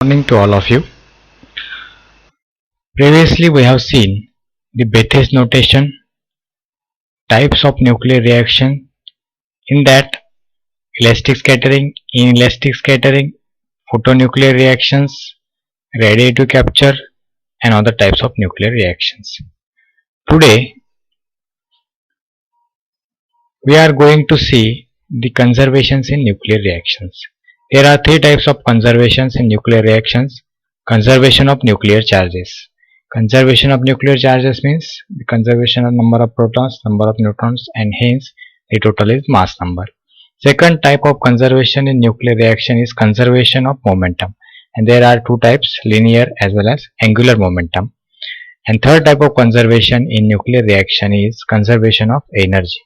Morning to all of you. Previously we have seen the Bethes notation, types of nuclear reaction, in that elastic scattering, inelastic scattering, photonuclear reactions, radiative capture and other types of nuclear reactions. Today we are going to see the conservations in nuclear reactions. There are three types of conservations in nuclear reactions. Conservation of nuclear charges. Conservation of nuclear charges means the conservation of number of protons, number of neutrons, and hence the total is mass number. Second type of conservation in nuclear reaction is conservation of momentum, and there are two types, linear as well as angular momentum. And third type of conservation in nuclear reaction is conservation of energy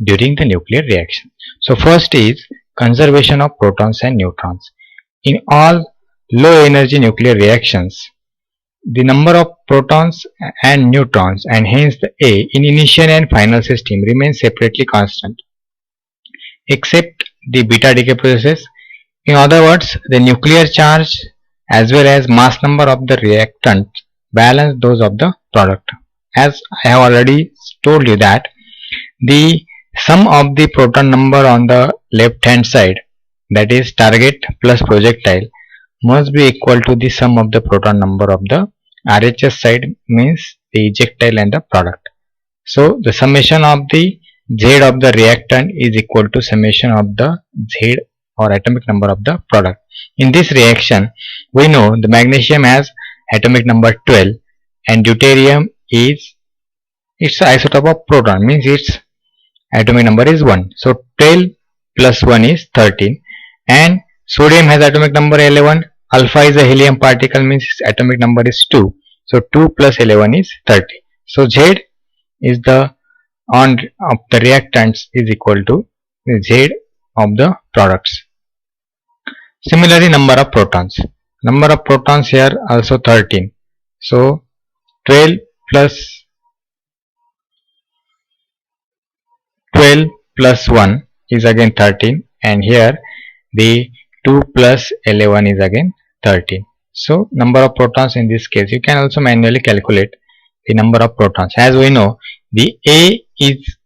during the nuclear reaction. So first is conservation of protons and neutrons. In all low energy nuclear reactions, the number of protons and neutrons and hence the A in initial and final system remains separately constant except the beta decay processes. In other words, the nuclear charge as well as mass number of the reactant balance those of the product. As I have already told you that the sum of the proton number on the left hand side, that is target plus projectile, must be equal to the sum of the proton number of the RHS side, means the ejectile and the product. So the summation of the Z of the reactant is equal to summation of the Z or atomic number of the product. In this reaction, we know the magnesium has atomic number 12 and deuterium is its isotope of proton, means its atomic number is 1. So 12 plus 1 is 13, and sodium has atomic number 11. Alpha is a helium particle, means its atomic number is 2. So 2 plus 11 is 30. So Z is the on of the reactants is equal to Z of the products. Similarly, number of protons. Number of protons here also 13. So 12 plus 1 is again 13, and here the 2 plus 11 is again 13. So number of protons in this case, you can also manually calculate the number of protons. As we know, the A is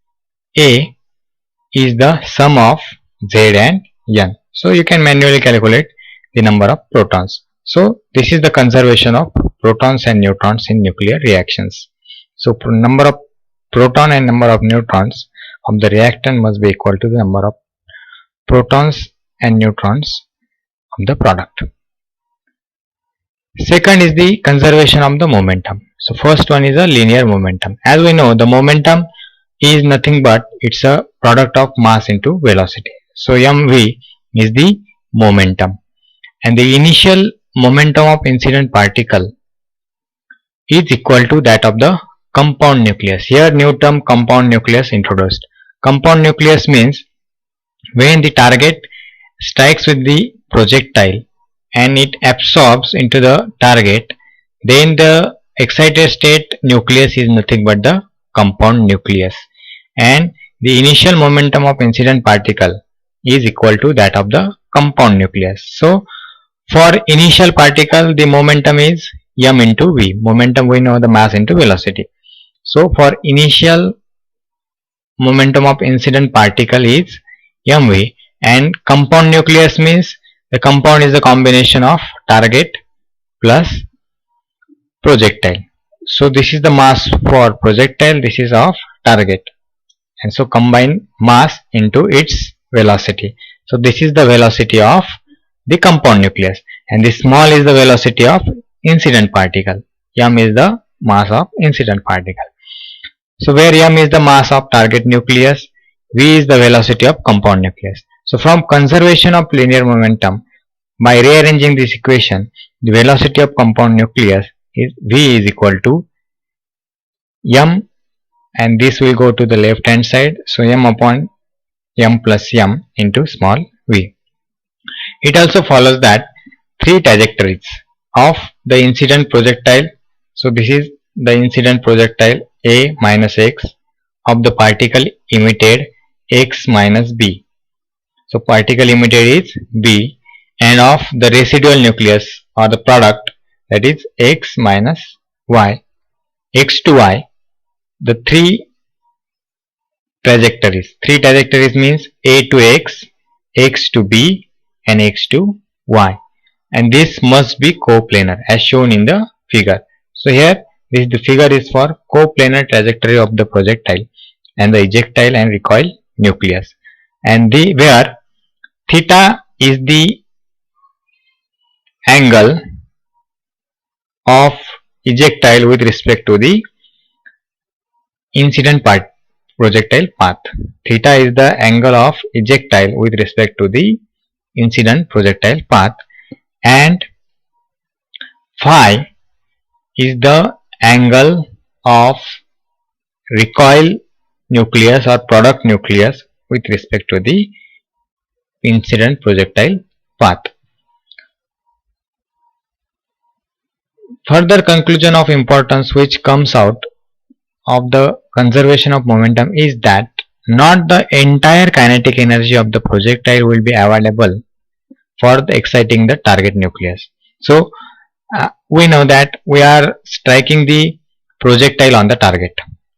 the sum of Z and N. So you can manually calculate the number of protons. So this is the conservation of protons and neutrons in nuclear reactions. So number of proton and number of neutrons of the reactant must be equal to the number of protons and neutrons of the product. Second is the conservation of the momentum. So first one is a linear momentum. As we know, the momentum is nothing but it's a product of mass into velocity. So mv is the momentum, and the initial momentum of incident particle is equal to that of the compound nucleus. Here new term compound nucleus introduced. Compound nucleus means when the target strikes with the projectile and it absorbs into the target, then the excited state nucleus is nothing but the compound nucleus, and the initial momentum of incident particle is equal to that of the compound nucleus. So for initial particle, the momentum is m into v. Momentum, we know the mass into velocity. So for initial momentum of incident particle is mv, and compound nucleus means the compound is the combination of target plus projectile. So this is the mass for projectile, this is of target, and so combine mass into its velocity. So this is the velocity of the compound nucleus, and this small is the velocity of incident particle. M is the mass of incident particle. So where m is the mass of target nucleus, v is the velocity of compound nucleus. So from conservation of linear momentum, by rearranging this equation, the velocity of compound nucleus is v is equal to m, and this will go to the left hand side. So m upon m plus m into small v. It also follows that three trajectories of the incident projectile. So this is the incident projectile A minus x, of the particle emitted x minus b. So particle emitted is b, and of the residual nucleus or the product, that is x minus y, x to y, the three trajectories. Three trajectories means a to x, x to b, and x to y. And this must be coplanar as shown in the figure. So here the figure is for coplanar trajectory of the projectile and the ejectile and recoil nucleus, and where theta is the angle of ejectile with respect to the incident projectile path. Theta is the angle of ejectile with respect to the incident projectile path, and phi is the angle of recoil nucleus or product nucleus with respect to the incident projectile path. Further conclusion of importance which comes out of the conservation of momentum is that not the entire kinetic energy of the projectile will be available for exciting the target nucleus. So we know that we are striking the projectile on the target.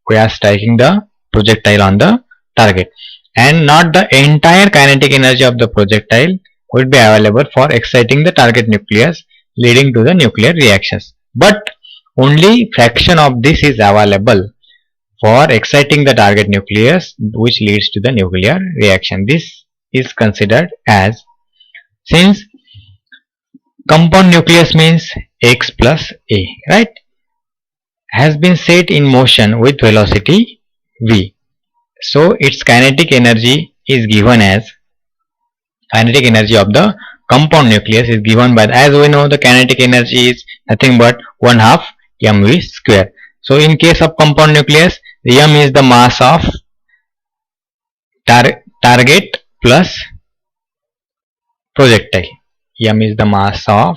We are striking the projectile on the target, and not the entire kinetic energy of the projectile would be available for exciting the target nucleus leading to the nuclear reactions. But only fraction of this is available for exciting the target nucleus which leads to the nuclear reaction. This is considered as, since compound nucleus means x plus a, right, has been set in motion with velocity v. So its kinetic energy is given as, kinetic energy of the compound nucleus is given by, as we know, the kinetic energy is nothing but 1/2 mv square. So in case of compound nucleus, the m is the mass of target plus projectile. M is the mass of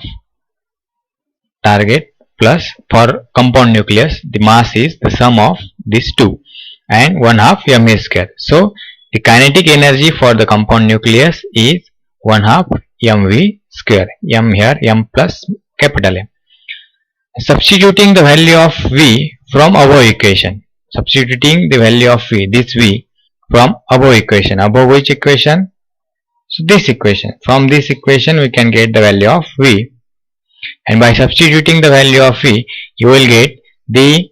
target plus, for compound nucleus the mass is the sum of these two, and 1/2 mv square. So the kinetic energy for the compound nucleus is 1/2 mv square. M here, m plus capital M. Substituting the value of v from above equation. Substituting the value of v, this v, from above equation. Above which equation? So this equation. From this equation we can get the value of v, and by substituting the value of v you will get the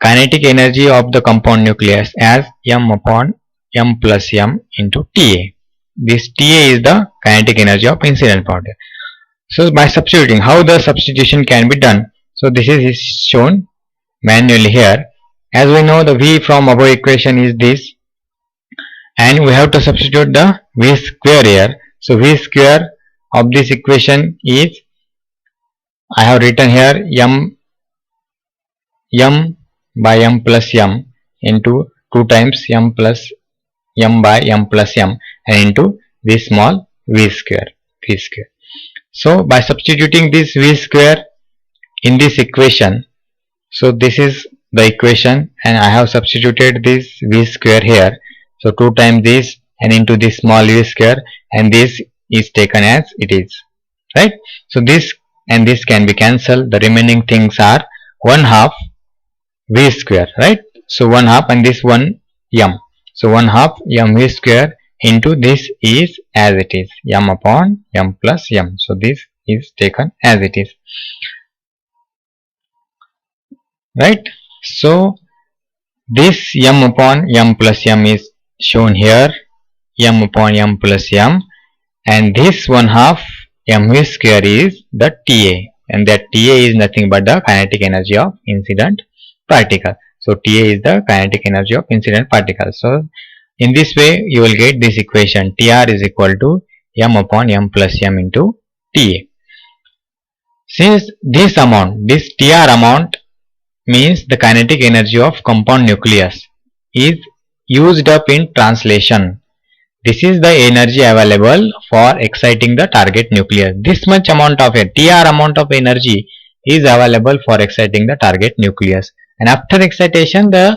kinetic energy of the compound nucleus as m upon m plus m into Ta. This Ta is the kinetic energy of incident particle. So by substituting, how the substitution can be done? So this is shown manually here. As we know, the v from above equation is this, and we have to substitute the v square here. So v square of this equation is, I have written here, m by m plus m into 2 times m plus m by m plus m, and into this small v square. So by substituting this v square in this equation, so this is the equation, and I have substituted this v square here. So 2 times this and into this small v square, and this is taken as it is, right? So this and this can be cancelled. The remaining things are 1/2 v square, right? So 1/2 and this 1 m. So 1/2 mv square into this is as it is, m upon m plus m. So this is taken as it is, right? So this m upon m plus m is shown here, m upon m plus m, and this 1/2 mv square is the Ta, and that Ta is nothing but the kinetic energy of incident particle. So Ta is the kinetic energy of incident particle. So in this way you will get this equation, Tr is equal to m upon m plus m into Ta. Since this amount, this Tr amount means the kinetic energy of compound nucleus is used up in translation. This is the energy available for exciting the target nucleus. This much amount of Tr amount of energy is available for exciting the target nucleus, and after excitation the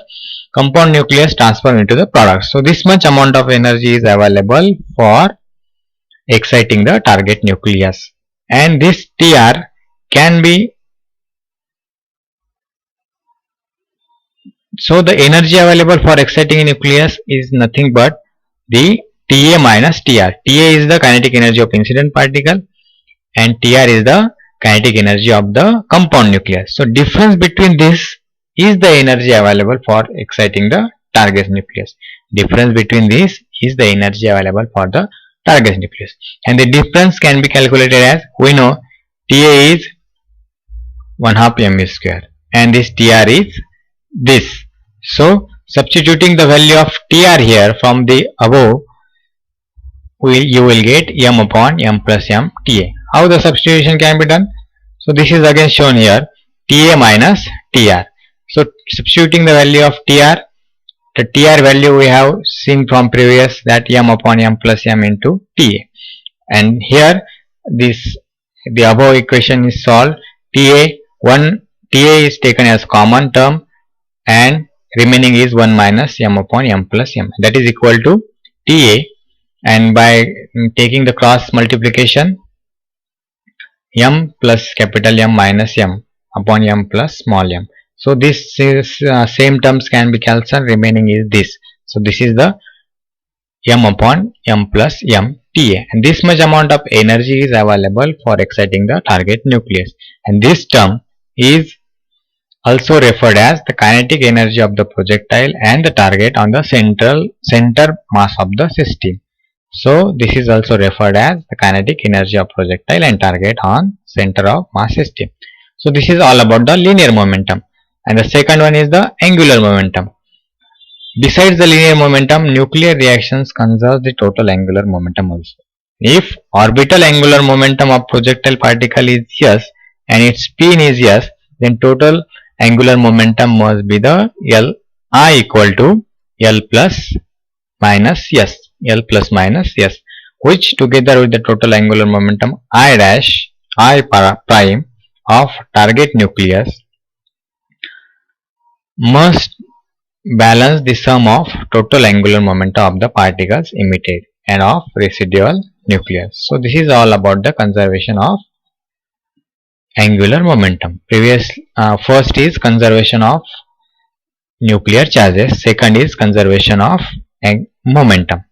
compound nucleus transforms into the product. So this much amount of energy is available for exciting the target nucleus, and this Tr can be, so the energy available for exciting a nucleus is nothing but the Ta minus Tr. Ta is the kinetic energy of incident particle and Tr is the kinetic energy of the compound nucleus. So difference between this is the energy available for exciting the target nucleus. Difference between this is the energy available for the target nucleus, and the difference can be calculated as, we know Ta is 1/2 m square and this Tr is this. So substituting the value of Tr here from the above, you will get m upon m plus m Ta. How the substitution can be done? So this is again shown here, Ta minus Tr. So substituting the value of Tr, the Tr value we have seen from previous, that m upon m plus m into Ta, and here the above equation is solved. Ta is taken as common term and remaining is 1 minus m upon m plus m, that is equal to Ta, and by taking the cross multiplication, m plus capital M minus m upon m plus small m. So this is same terms can be cancelled, remaining is this. So this is the m upon m plus m Ta, and this much amount of energy is available for exciting the target nucleus, and this term is also referred as the kinetic energy of the projectile and the target on the center mass of the system. So this is also referred as the kinetic energy of projectile and target on center of mass system. So this is all about the linear momentum, and the second one is the angular momentum. Besides the linear momentum, nuclear reactions conserve the total angular momentum also. If orbital angular momentum of projectile particle is s and its spin is s, then total angular momentum must be the I equal to L plus minus s, which together with the total angular momentum I prime of target nucleus must balance the sum of total angular momentum of the particles emitted and of residual nucleus. So this is all about the conservation of angular momentum. First is conservation of nuclear charges, second is conservation of momentum.